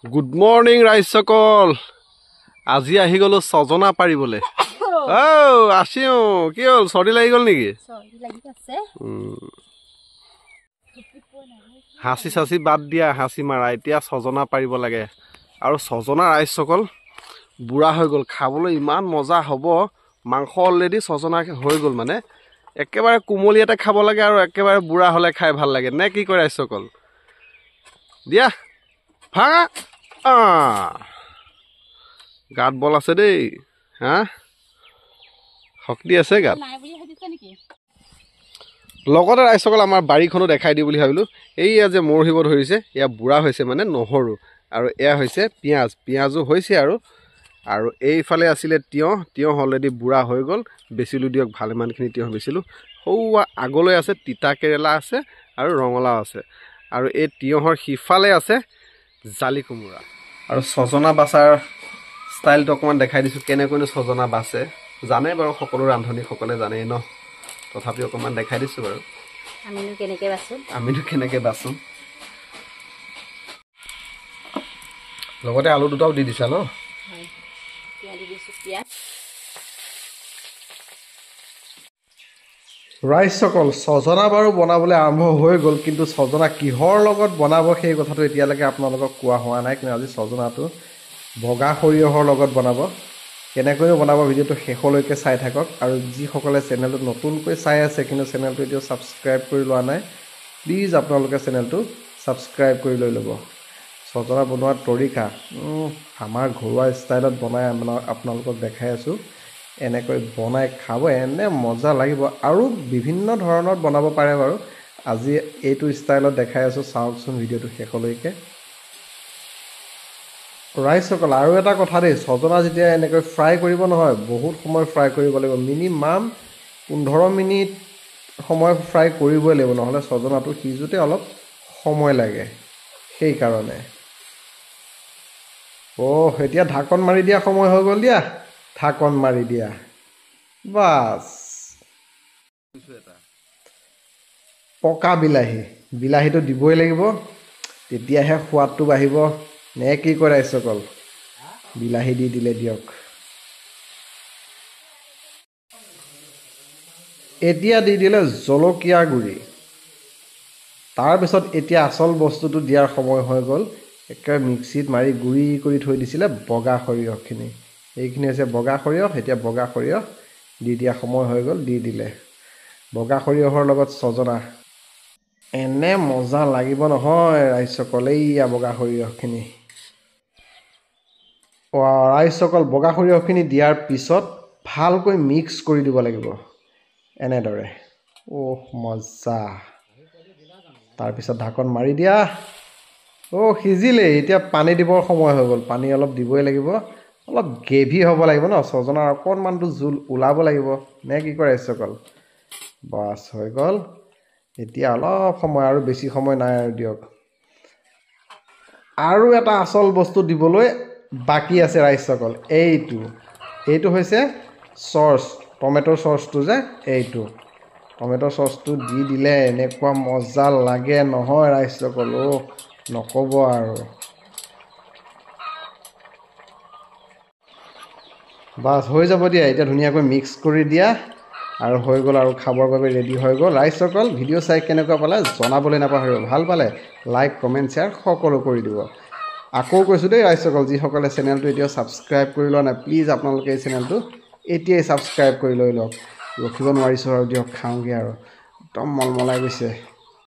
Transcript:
Good morning, Raisokol. আজি আহি গলো সজনা পাৰিবলে। আসিও কি হল সৰি লাগি গল নেকি? সৰি লাগি আছে। হাসি সাসি বাদ দিয়া, হাসি মাৰা এতিয়া সজনা পাৰিব লাগে। আৰু সজনা ৰাইসকল বুঢ়া হৈ গল, খাবলৈ ইমান মজা হ'ব। মাংস অলৰেডি সজনা হৈ গল মানে একেবাৰে কুমলিয়াতে খাব লাগে আৰু একেবাৰে বুঢ়া হলে খাই ভাল লাগে নে কি কয় ৰাইসকল? দিয়া ভাঙা গাত বল আছে দেই, হা শক্তি আছে গাত। লগতে ৰাইসকল আমাৰ বাৰীখনো দেখাই দিওঁ বুলি ভাবিলোঁ। এইয়া যে মোৰ হিব ধৰিছে এয়া বুঢ়া হৈছে মানে নহৰু, আৰু এয়া হৈছে পিঁয়াজ, পিঁয়াজো হৈছে আৰু এইফালে আছিলে তিয়ঁহ অলৰেডি বুঢ়া হৈ গ'ল, বেচিলোঁ দিয়ক, ভালেমানখিনি তিয়ঁহ বেচিলোঁ। সৌ আগলৈ আছে তিতা কেৰেলা আছে আৰু ৰঙালাও আছে, আৰু এই তিয়ঁহৰ সিফালে আছে জালি কোমোৰা। আৰু সজনা বাচাৰ ষ্টাইলটো অকণমান দেখাই দিছোঁ, কেনেকৈনো সজনা বাচে। জানে বাৰু সকলো ৰান্ধনীসকলে জানেই ন, তথাপি অকণমান দেখাই দিছোঁ বাৰু আমিনো কেনেকৈ বাচোঁ। লগতে আলু দুটাও দি দিছা ন? ৰাইজসকল সজনা বাৰু বনাবলৈ আৰম্ভ হৈ গ'ল, কিন্তু সজনা কিহৰ লগত বনাব সেই কথাটো এতিয়ালৈকে আপোনালোকক কোৱা হোৱা নাই। কিন্তু আজি সজনাটো বগা সৰিয়হৰ লগত বনাব। কেনেকৈনো বনাব ভিডিঅ'টো শেষলৈকে চাই থাকক। আৰু যিসকলে চেনেলটো নতুনকৈ চাই আছে কিন্তু চেনেলটো এতিয়াও ছাবস্ক্ৰাইব কৰি লোৱা নাই, প্লিজ আপোনালোকে চেনেলটো ছাবস্ক্ৰাইব কৰি লৈ ল'ব। সজনা বনোৱাৰ তৰিকা আমাৰ ঘৰুৱা ষ্টাইলত বনাই আপোনালোকক দেখাই আছোঁ। এনেকৈ বনাই খাব, এনে মজা লাগিব। আৰু বিভিন্ন ধৰণৰ বনাব পাৰে বাৰু, আজি এইটো ষ্টাইলত দেখাই আছোঁ, চাওকচোন ভিডিঅ'টো শেষলৈকে। ৰাইজসকল আৰু এটা কথা দেই, সজনা যেতিয়া এনেকৈ ফ্ৰাই কৰিব নহয়, বহুত সময় ফ্ৰাই কৰিব লাগিব, মিনিমাম 15 মিনিট সময় ফ্ৰাই কৰিবই লাগিব, নহ'লে সজনাটো সিজোতে অলপ সময় লাগে। সেইকাৰণে এতিয়া ঢাকন মাৰি দিয়া সময় হৈ গ'ল, দিয়া ঢাকন মাৰি দিয়া। বাছ পকা বিলাহীটো দিবই লাগিব, তেতিয়াহে সোৱাদটো বাঢ়িব। নে কি কয় ৰাইজসকল? বিলাহী দি দিলে দিয়ক। এতিয়া দি দিলে জলকীয়া গুড়ি। তাৰপিছত এতিয়া আচল বস্তুটো দিয়াৰ সময় হৈ গ'ল। একেবাৰে মিক্সিত মাৰি গুড়ি কৰি থৈ দিছিলে বগা সৰিয়হখিনি, এইখিনি হৈছে বগা সৰিয়হ। এতিয়া বগা সৰিয়হ দি দিয়া সময় হৈ গ'ল, দি দিলে বগা সৰিয়হৰ লগত সজনা। এনে মজা লাগিব নহয় ৰাইজসকল, এইয়া বগা সৰিয়হখিনি। ৰাইজসকল বগা সৰিয়হখিনি দিয়াৰ পিছত ভালকৈ মিক্স কৰি দিব লাগিব এনেদৰে। মজা। তাৰপিছত ঢাকন মাৰি দিয়া। সিজিলেই। এতিয়া পানী দিবৰ সময় হৈ গ'ল, পানী অলপ দিবই লাগিব, অলপ গ্ৰেভি হ'ব লাগিব ন, সজনাৰ অকণমানটো জোল ওলাব লাগিব। নে কি কয় ৰাইজসকল? বাছ হৈ গ'ল। এতিয়া অলপ সময়, আৰু বেছি সময় নাই আৰু দিয়ক। আৰু এটা আচল বস্তু দিবলৈ বাকী আছে ৰাইজসকল, এইটো হৈছে চচ, টমেট'ৰ চচটো যে, এইটো টমেট'ৰ চচটো দি দিলে এনেকুৱা মজা লাগে নহয় ৰাইজসকল, নক'ব আৰু। বাছ হৈ যাব দিয়া, এতিয়া ধুনীয়াকৈ মিক্স কৰি দিয়া, আৰু হৈ গ'ল, আৰু খাবৰ বাবে ৰেডি হৈ গ'ল। ৰাইজসকল ভিডিঅ' চাই কেনেকুৱা পালে জনাবলৈ নাপাহৰিব, ভাল পালে লাইক কমেণ্ট শ্বেয়াৰ সকলো কৰি দিব। আকৌ কৈছোঁ দেই ৰাইজসকল, যিসকলে চেনেলটো এতিয়াও ছাবস্ক্ৰাইব কৰি লোৱা নাই, প্লিজ আপোনালোকে এই চেনেলটো এতিয়াই ছাবস্ক্ৰাইব কৰি লৈ লওক। ৰখিব নোৱাৰিছোঁ আৰু দিয়ক, খাওঁগৈ আৰু একদম মলমলাই গৈছে।